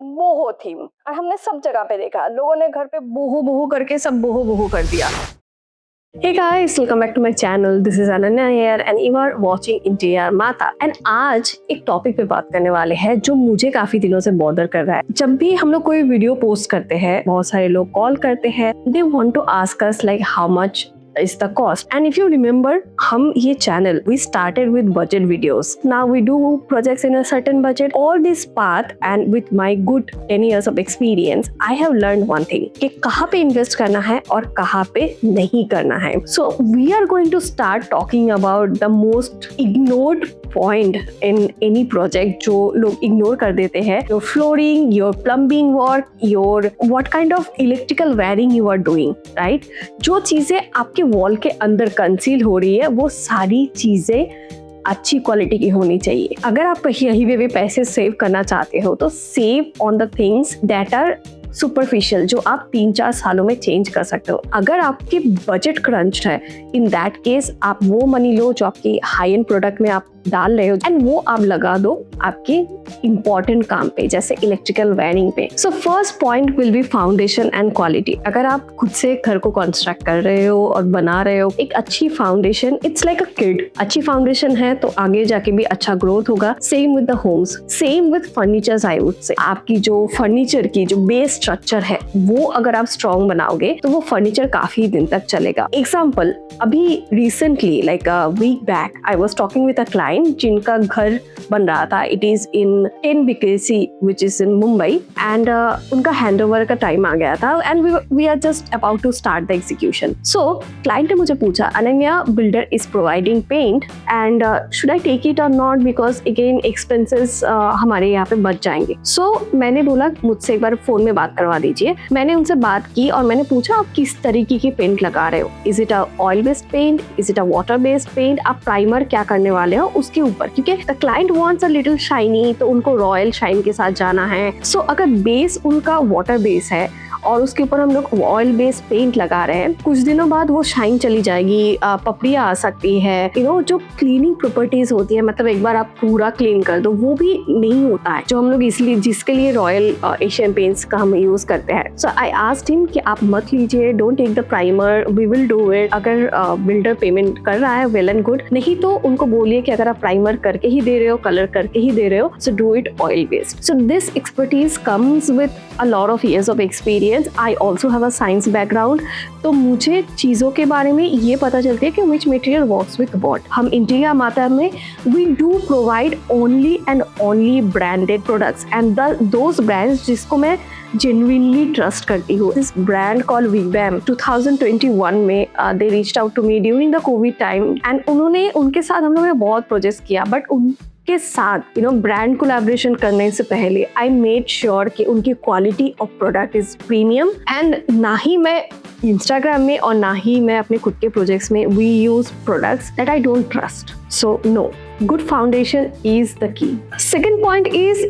बोहो theme, और हमने सब जगह पे देखा, लोगों ने घर पे बोहो बोहो करके सब बोहो बोहो कर दिया। Hey guys, welcome back to my channel. This is Ananya here and you are watching Interior Mata. And आज एक टॉपिक पे बात करने वाले हैं जो मुझे काफी दिनों से बॉदर कर रहा है। जब भी हम लोग कोई वीडियो पोस्ट करते हैं, बहुत सारे लोग कॉल करते हैं, they want to ask us like how much is the cost. And if you remember, हम ये channel we started with budget videos. Now we do projects in a certain budget. All this path and with my good 10 years of experience, I have learned one thing कि कहाँ पे invest करना है और कहाँ पे नहीं करना है. So we are going to start talking about the most ignored point in any project जो लोग ignore कर देते हैं. Your flooring, your plumbing work, your what kind of electrical wiring you are doing, right? जो चीजें आपके wall के अंदर कंसील हो रही है वो सारी चीजें अच्छी क्वालिटी की होनी चाहिए. अगर आप यही वे पैसे सेव करना चाहते हो तो save on the things that are superficial, जो आप 3-4 सालों में चेंज कर सकते हो. अगर आपके बजट क्रंच है, इन दैट केस आप वो मनी लो जो आपकी हाई एंड प्रोडक्ट में आप डाल रहे हो एंड वो आप लगा दो आपके इंपॉर्टेंट काम पे, जैसे इलेक्ट्रिकल वायरिंग पे. So first point will be foundation and quality. अगर आप खुद से घर को कंस्ट्रक्ट कर रहे हो और बना रहे हो, एक अच्छी foundation, it's like a kid. अच्छी फाउंडेशन है तो आगे जाके भी अच्छा ग्रोथ होगा. Same with the homes, same with furnitures. I would say आपकी जो फर्नीचर की जो बेस स्ट्रक्चर है वो अगर आप स्ट्रॉन्ग बनाओगे तो वो फर्नीचर काफी दिन तक चलेगा. एग्जाम्पल, अभी recently like a week back I was talking with a client जिनका घर बन रहा था. It is in 10 BKC which is in Mumbai and उनका हैंडओवर का टाइम आ गया था and we are just about to start the execution. So client ने मुझे पूछा, Ananya, builder is providing paint and should I take it or not because again expenses हमारे यहाँ पे बच जाएंगे. So मैंने बोला मुझसे एक बार फोन में बात करवा दीजिए. मैंने उनसे बात की और मैंने पूछा आप किस तरीके की पेंट लगा रहे हो. Is it a oil based paint, is it a water based paint, आप प्राइमर क्या करने वाले हो उसके ऊपर, क्योंकि the client wants a little shiny तो उनको रॉयल शाइन के साथ जाना है. सो अगर बेस उनका वाटर बेस है और उसके ऊपर हम लोग ऑयल बेस्ड पेंट लगा रहे हैं, कुछ दिनों बाद वो शाइन चली जाएगी, पपड़ियाँ आ सकती है. जो क्लीनिंग प्रॉपर्टीज होती है, मतलब एक बार आप पूरा क्लीन कर दो वो भी नहीं होता है, जो हम लोग इसलिए जिसके लिए रॉयल एशियन पेंट्स का हम यूज करते हैं. सो आई आस्क्ड हिम कि आप मत लीजिए, don't take the primer, we will do it. अगर बिल्डर पेमेंट कर रहा है वेल एंड गुड, नहीं तो उनको बोलिए कि अगर आप प्राइमर करके ही दे रहे हो, कलर करके ही दे रहे हो, so do it oil based. So this expertise comes with a lot of years of experience. I also have a science background, तो मुझे चीज़ों के बारे में ये पता चलती है कि which material works with what. हम इंटीरियर माता में we do provide only and only branded products and those brands जिसको मैं genuinely trust करती हूँ. This brand called Weebam 2021 में they reached out to me during the COVID time and उनके साथ हम लोगों ने बहुत प्रोजेक्ट्स किया, बट के साथ ब्रांड कोलैबोरेशन करने से पहले आई मेड श्योर कि उनकी quality of product is premium. And ना ही मैं इंस्टाग्राम में और ना ही मैं अपने खुद के प्रोजेक्ट्स में we use products that I don't trust. So no, good foundation is the key. Second point is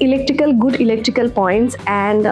good electrical points and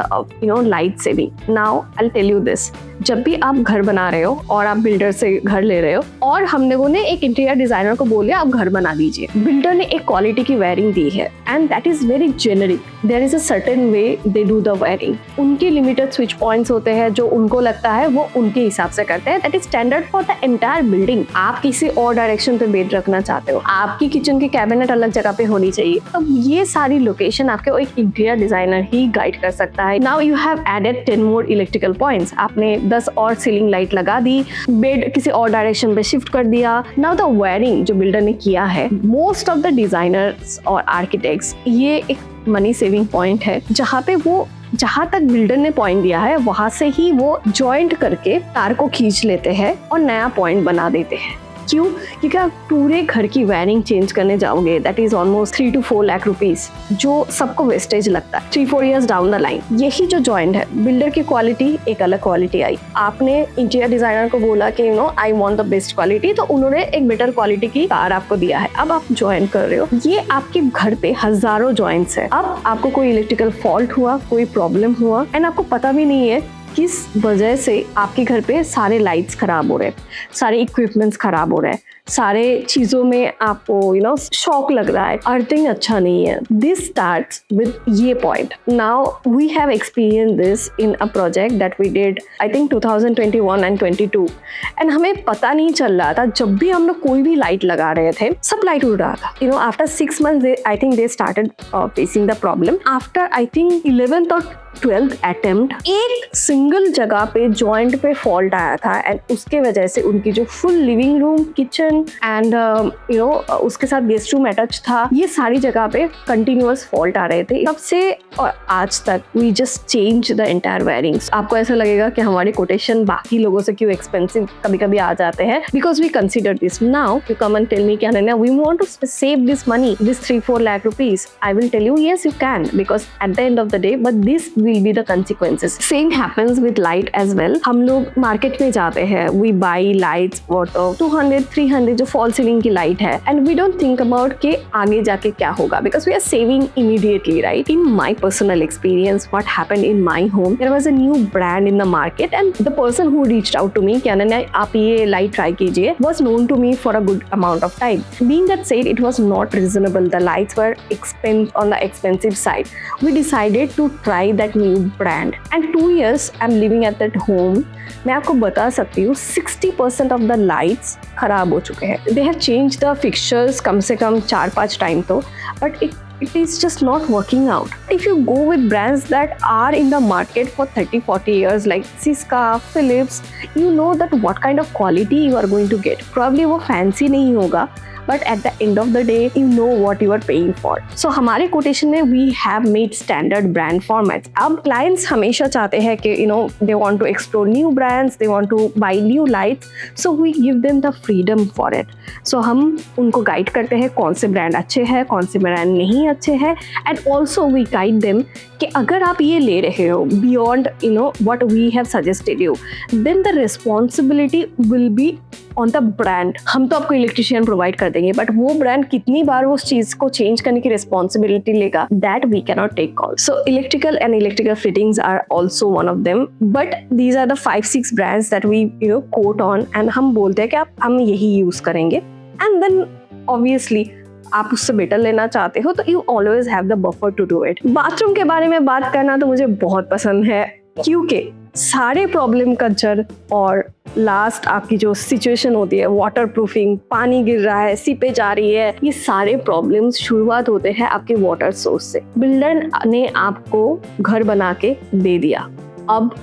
light saving. Now I'll tell you this. जब भी आप घर बना रहे हो और आप बिल्डर से घर ले रहे हो और हम लोगों ने एक इंटीरियर डिजाइनर को बोल दिया आप घर बना दीजिए, बिल्डर ने एक क्वालिटी की वायरिंग दी है and that is very generic. There is a certain way they do the wiring. उनके लिमिटेड स्विच पॉइंट्स होते हैं जो उनको लगता है वो उनके हिसाब से करते हैं. That is standard for the entire building. आप किसी और डायरेक्शन पे बेड रखना चाहते हो, आपकी किचन की कैबिनेट अलग जगह पे होनी चाहिए, तो ये सारी लोकेशन आपके एक इंटीरियर डिजाइनर ही गाइड कर सकता है. Now you have added 10 more electrical points. आपने 10 और सीलिंग लाइट लगा दी, बेड किसी और डायरेक्शन पे शिफ्ट कर दिया. नाउ द वायरिंग जो बिल्डर ने किया है, मोस्ट ऑफ द डिजाइनर्स और आर्किटेक्ट्स, ये एक मनी सेविंग पॉइंट है जहाँ तक बिल्डर ने पॉइंट दिया है वहां से ही वो जॉइंट करके तार को खींच लेते हैं और नया पॉइंट बना देते हैं. क्यों? क्योंकि आप पूरे घर की वायरिंग चेंज करने जाओगे that is almost 3 to 4 lakh rupees, जो सबको वेस्टेज लगता है 3-4 years डाउन द लाइन. यही जो जॉइंट है, बिल्डर की क्वालिटी एक अलग क्वालिटी आई. आपने इंटीरियर डिजाइनर को बोला कि I want the best quality, तो उन्होंने एक बेटर क्वालिटी की तार आपको दिया है. अब आप जॉइंट कर रहे हो, ये आपके घर पे हजारों जॉइंट्स है. अब आपको कोई इलेक्ट्रिकल फॉल्ट हुआ, कोई प्रॉब्लम हुआ एंड आपको पता भी नहीं है किस वजह से आपके घर पे सारे लाइट्स खराब हो रहे हैं, सारे इक्विपमेंट्स खराब हो रहे हैं, सारे चीजों में आपको शॉक लग रहा है, अर्थिंग अच्छा नहीं है, दिस स्टार्ट्स विद ये point. Now we have experience this in a project that we did I think 2021 and 22, and हमें पता नहीं चल रहा था. जब भी हम लोग कोई भी लाइट लगा रहे थे सब लाइट उड़ रहा था. After 6 months I think they started facing the problem. After I think 11th और 12th अटेम्प्ट एक सिंगल जगह पे जॉइंट पे फॉल्ट आया था, एंड उसके वजह से उनकी जो full living room, kitchen and उसके साथ गेस्ट रूम अटैच था, ये सारी जगह पे कंटिन्यूअस फॉल्ट आ रहे थे. तब से और आज तक we just change the entire wirings. आपको ऐसा लगेगा कि हमारे कोटेशन बाकी लोगों से क्यों एक्सपेंसिव कभी कभी आ जाते हैं, because we consider this. Now you come and tell me कि Ananya we want to save this money, this 3-4 lakh rupees. I will tell you yes you can, because at the end of the day but this will be the consequences. Same happens with light as well. हम लोग market में जाते हैं, we buy lights worth of 200-300 जो fall ceiling की light है, and we don't think about कि आगे जाके क्या होगा, because we are saving immediately, right? In my personal experience, what happened in my home, there was a new brand in the market and the person who reached out to me कि अनन्या आप ये light try कीजिए, was known to me for a good amount of time. Being that said, it was not reasonable. The lights were on the expensive side. We decided to try that new brand, and 2 years I'm living at that home. मैं आपको बता सकती हूँ 60% of the lights खराब हो चुके हैं. They have changed the fixtures कम से कम 4-5 टाइम तो, but it is just not working out. If you go with brands that are in the market for 30-40 years like Cisca, Philips, you know that what kind of quality you are going to get. Probably वो fancy नहीं होगा, but at the end of the day you know what you are paying for. So हमारे quotation में we have made standard brand formats. अब clients हमेशा चाहते हैं कि they want to explore new brands, they want to buy new lights, so we give them the freedom for it. So हम उनको guide करते हैं कौन से ब्रांड अच्छे हैं, कौन से ब्रांड नहीं अच्छे हैं, and also we guide them कि अगर आप ये ले रहे हो beyond what we have suggested you, then the responsibility will be on the brand. हम तो आपको इलेक्ट्रिशियन प्रोवाइड कर देंगे, बट वो ब्रांड कितनी बार उस चीज को चेंज करने की रिस्पॉन्सिबिलिटी लेगा, that we can not take call. So electrical fittings are also one of them, but these are the 5-6 brands that we quote on, and हम बोलते हैं कि हम यही यूज करेंगे, एंड देन ऑब्वियसली आप उससे बेटर लेना चाहते हो तो you always have the buffer to do it. Bathroom के बारे में बात करना तो मुझे बहुत पसंद है, क्योंकि सारे प्रॉब्लम का जड़ और लास्ट आपकी जो सिचुएशन होती है, वाटर प्रूफिंग, पानी गिर रहा है, सीपेज आ रही है, ये सारे प्रॉब्लम्स शुरुआत होते हैं आपके वाटर सोर्स से. बिल्डर ने आपको घर बना के दे दिया, अब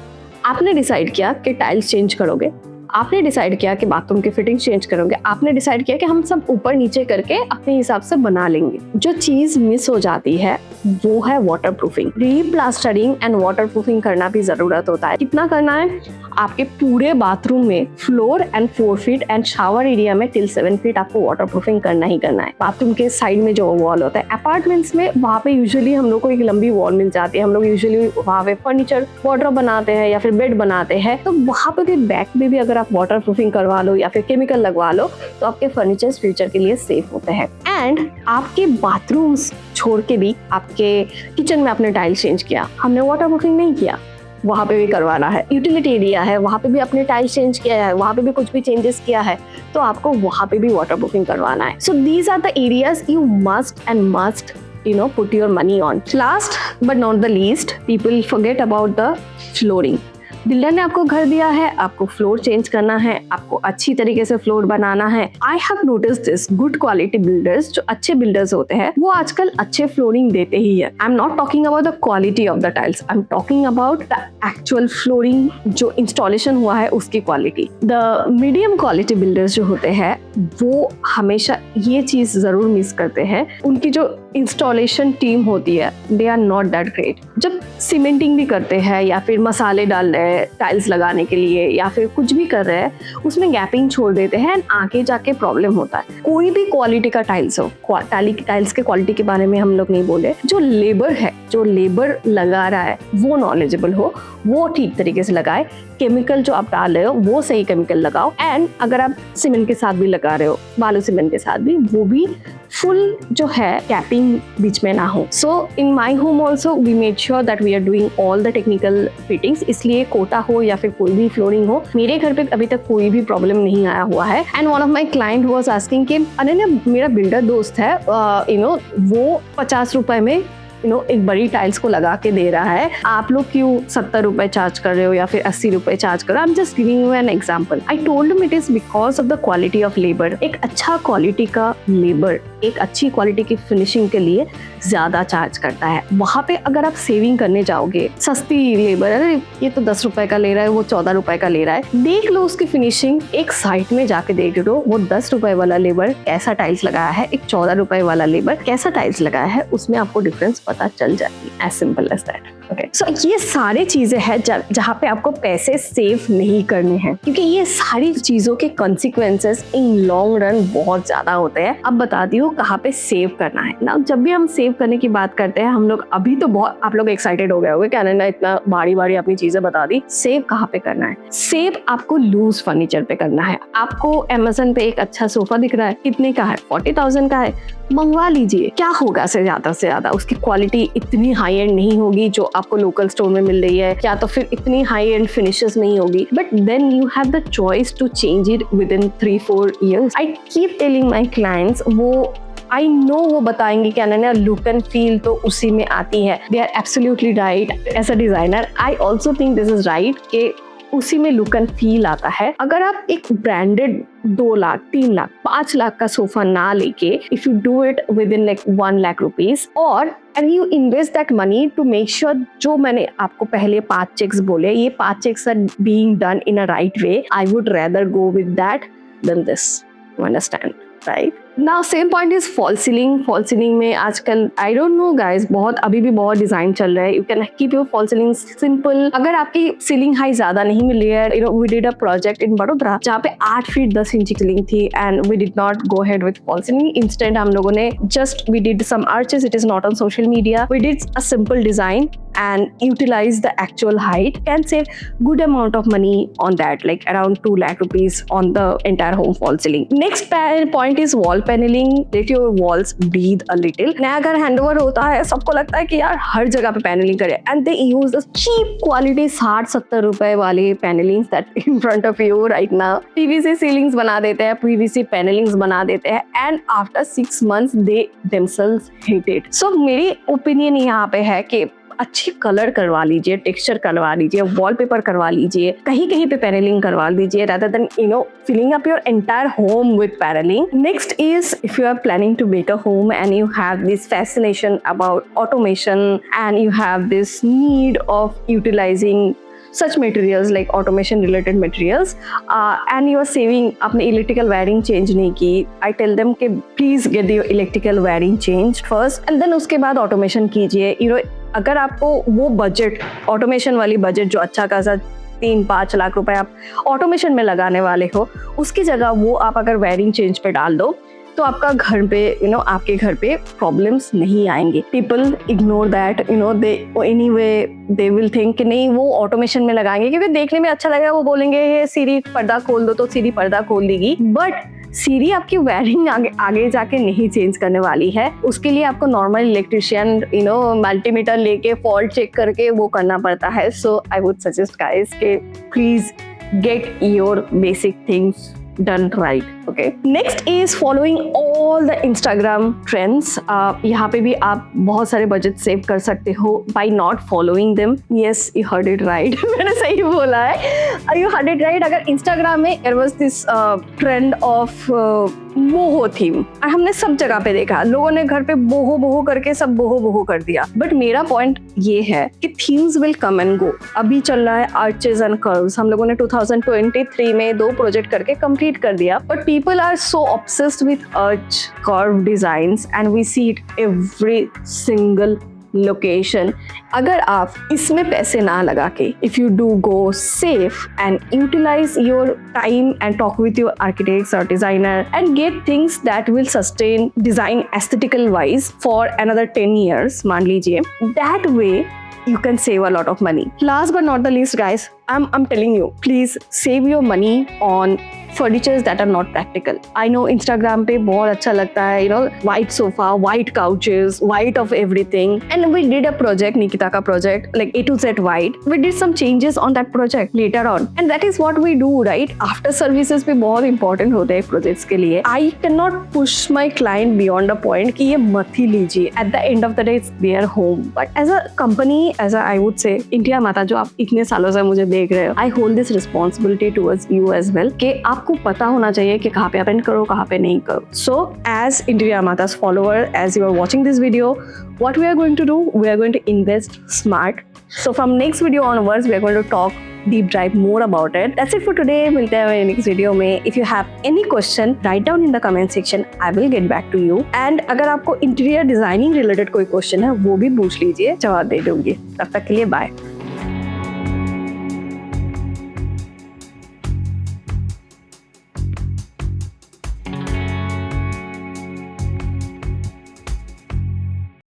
आपने डिसाइड किया कि टाइल्स चेंज करोगे, आपने डिसाइड किया कि बाथरूम की फिटिंग चेंज करोगे, आपने डिसाइड किया कि हम सब ऊपर नीचे करके अपने हिसाब से बना लेंगे. जो चीज मिस हो जाती है वो है waterproofing. Replastering and waterproofing करना भी जरूरत होता है. कितना करना है? आपके पूरे बाथरूम में floor and 4 feet and shower area में till 7 फीट आपको वाटर प्रूफिंग करना ही करना है. बाथरूम के साइड में जो वॉल होता है, अपार्टमेंट्स में वहाँ पे यूजुअली हम लोग को एक लंबी वॉल मिल जाती है, हम लोग यूजुअली वहाँ पे फर्नीचर वार्डरोब बनाते हैं या फिर बेड बनाते हैं, तो वहाँ पे भी बैक में भी अगर आप वाटर प्रूफिंग करवा लो या फिर केमिकल लगवा लो तो आपके फर्नीचर फ्यूचर के लिए सेफ होते हैं. एंड आपके बाथरूम्स छोड़ के भी आपके किचन में आपने टाइल्स चेंज किया, हमने वाटर प्रूफिंग नहीं किया, वहाँ पे भी करवाना है. यूटिलिटी एरिया है, वहाँ पे भी आपने टाइल्स चेंज किया है, वहाँ पे भी कुछ भी चेंजेस किया है, तो आपको वहाँ पे भी वाटर प्रूफिंग करवाना है. So these are the areas you must put your money on. Last but not the least, people forget about the flooring. Builder ने आपको घर दिया है, आपको फ्लोर चेंज करना है, आपको अच्छी तरीके से फ्लोर बनाना है. I have noticed this, good quality builders, जो अच्छे बिल्डर्स होते हैं वो आजकल अच्छे फ्लोरिंग देते ही है. I am not talking about the quality of the tiles, I am talking about the actual flooring जो इंस्टॉलेशन हुआ है उसकी quality. The medium quality builders जो होते हैं वो हमेशा ये चीज जरूर मिस करते हैं, उनकी जो इंस्टॉलेशन टीम होती है they are not that great. जब सीमेंटिंग भी करते हैं या फिर मसाले डाल रहे हैं टाइल्स लगाने के लिए या फिर कुछ भी कर रहे हैं, उसमें गैपिंग छोड़ देते हैं, आगे जाके प्रॉब्लम होता है. कोई भी क्वालिटी का टाइल्स हो, टाइल्स के क्वालिटी के बारे में हम लोग नहीं बोले, जो लेबर है, जो लेबर लगा रहा है वो नॉलेजेबल हो, वो ठीक तरीके से लगाए, केमिकल जो आप डाल रहे हो वो सही केमिकल लगाओ, एंड अगर आप सीमेंट के साथ भी लगा चिपका रहे हो बालू सीमेंट के साथ भी, वो भी फुल जो है कैपिंग बीच में ना हो। So in my home also we made sure that we are doing all the technical fittings, इसलिए कोटा हो या फिर कोई भी फ्लोरिंग हो, मेरे घर पे अभी तक कोई भी प्रॉब्लम नहीं आया हुआ है। And one of my client was asking कि अनन्या, मेरा बिल्डर दोस्त है, वो 50 रुपए में एक बड़ी टाइल्स को लगा के दे रहा है, आप लोग क्यों 70 रुपए चार्ज कर रहे हो या फिर 80 रुपए चार्ज कर रहे हो? I am just giving you an example. I told him it is because of the quality of labour. एक अच्छा क्वालिटी का लेबर, एक अच्छी क्वालिटी की फिनिशिंग के लिए ज्यादा चार्ज करता है। वहां पे अगर आप सेविंग करने जाओगे, सस्ती लेबर, अरे ये तो 10 रुपए का ले रहा है, वो 14 रुपए का ले रहा है, देख लो उसकी फिनिशिंग, एक साइट में जाके देख लो वो 10 रुपए वाला लेबर कैसा टाइल्स लगाया है, एक 14 रुपए वाला लेबर कैसा टाइल्स लगाया है, उसमें आपको डिफरेंस पता चल जाती है। As simple as that. Okay, so ये सारी चीजें हैं जहाँ पे आपको पैसे सेव नहीं करने हैं, क्योंकि ये सारी चीजों के कॉन्सिक्वेंसेस इन लॉन्ग रन बहुत ज्यादा होते हैं। अब बताती हूँ कहाँ पे सेव करना है ना। जब भी हम सेव करने की बात करते हैं, हम लोग अभी तो बहुत, आप लोग एक्साइटेड हो गए होंगे क्या ना इतना बारी बारी अपनी चीजें बता दी। सेव कहाँ पे करना है? सेव आपको लूज फर्नीचर पे करना है। आपको अमेज़न पे एक अच्छा सोफा दिख रहा है, कितने का है? 40,000 का है, मंगवा लीजिए। क्या होगा से ज्यादा उसकी क्वालिटी इतनी हाई एंड नहीं होगी जो आपको लोकल स्टोर में मिल रही है, या तो फिर इतनी हाई एंड फिनिशेस नहीं होगी, but then you have the choice to change it with in 3-4 years। I keep telling my clients, वो आई नो वो बताएंगे कि अनन्या लुक एंड फील तो उसी में आती है। They are absolutely right. As a designer I also think this is right कि उसी में लुक एंड फील आता है। अगर आप एक ब्रांडेड 2 लाख, 3 लाख, 5 लाख का सोफा ना लेके, if you do it with in like 1 lakh rupees, और and you invest that money to make sure, जो मैंने आपको पहले 5 चेक्स बोले, ये 5 checks are being done in a right way, I would rather go with that then this. You understand, right? Now same point is fall ceiling. Fall ceiling में आजकल I don't know guys, बहुत अभी भी बहुत design चल रहा है। You can keep your false ceiling simple. अगर आपकी सीलिंग हाई ज्यादा नहीं मिल रही है, we did a project in बड़ोदरा जहाँ पे 8 फीट 10 इंच की सीलिंग थी, and we did not go ahead with false ceiling. Instead हम लोगों ने just we did some arches, it is not on social media, we did a simple design and utilize the actual height, can save good amount of money on that, like around 2 lakh rupees on the entire home fall ceiling. Next point is wall paneling. Let your walls breathe a little. नया घर handover होता है, सबको लगता है कि यार हर जगह पे पैनलिंग करे, and they use the cheap quality 60-70 रुपए वाले पैनलिंग्स that in front of you right now. PVC ceilings बना देते हैं, PVC पैनलिंग्स बना देते हैं, and after 6 months they themselves hate it. So मेरी ओपिनियन यहाँ पे है कि अच्छी कलर करवा लीजिए, टेक्सचर करवा लीजिए, वॉलपेपर करवा लीजिए, कहीं कहीं पे पैनलिंग करवा लीजिए, rather than filling up your entire home with paneling. Next is, if you are planning to make a home and you have this fascination about automation and you have this need of utilizing such materials like automation related materials, and you are saving, अपने electrical wiring change नहीं की, I tell them कि please get your electrical wiring changed first and then उसके बाद automation कीजिए। अगर आपको वो बजट, ऑटोमेशन वाली बजट जो अच्छा खासा 3-5 लाख रुपए आप ऑटोमेशन में लगाने वाले हो, उसकी जगह वो आप अगर वायरिंग चेंज पे डाल दो तो आपका घर पे आपके घर पे प्रॉब्लम्स नहीं आएंगे। People ignore that, they anyway they will think कि नहीं वो ऑटोमेशन में लगाएंगे क्योंकि देखने में अच्छा लगेगा, वो बोलेंगे ये सीरी पर्दा खोल दो, तो सीरी पर्दा खोल देगी, बट सीरी आपकी वायरिंग आगे जाके नहीं चेंज करने वाली है। उसके लिए आपको नॉर्मल इलेक्ट्रिशियन मल्टीमीटर लेके फॉल्ट चेक करके वो करना पड़ता है। सो आई वुड सजेस्ट गाइस कि please get your basic things done right. Okay. Next is following all the Instagram trends. यहाँ पे भी आप बहुत सारे बजट सेव कर सकते हो by not following them. Yes, you heard it right. मैंने सही बोला है. You heard it right. अगर Instagram में there was this trend of boho theme, और हमने सब जगह पे देखा, लोगों ने घर पे बोहो करके सब बोहो कर दिया। बट मेरा पॉइंट ये है कि themes will come and go. अभी चल रहा है आर्चेस एंड कर्व्स, हम लोगों ने 2023 में 2 प्रोजेक्ट करके कंप्लीट कर दिया, but people are so obsessed with arch curve designs and we see it every single location. अगर आप इसमें पैसे ना लगा के, if you do go safe and utilise your time and talk with your architects और designer and get things that will sustain design aesthetical wise for another 10 years, मान लीजिए, that way you can save a lot of money. Last but not the least guys, I'm telling you, please save your money on furnitures that are not practical. I know Instagram पे बहुत अच्छा लगता है, you know, white sofa, white couches, white of everything. And we did a project, Nikita का project, like A to Z white. We did some changes on that project later on. And that is what we do, right? After services भी बहुत important होते हैं projects के लिए. I cannot push my client beyond a point कि ये मत ही लीजिए. At the end of the day, it's their home. But as a company, I would say, India माता जो आप इतने सालों से मुझे देख रहे हो, I hold this responsibility towards you as well कि आपको पता होना चाहिए कि कहाँ पे अटेंड करो, कहाँ पे नहीं करो. So as India Mata's follower, as you are watching this video, what we are going to do, we are going to invest smart. So from next video onwards, we are going to talk deep dive more about it. That's it for today. मिलते हैं मेरे next video में. If you have any question, write down in the comment section. I will get back to you. And अगर आपको interior designing related कोई question है, वो भी पूछ लीजिए, जवाब दे दूंगी. तब तक के लिए bye.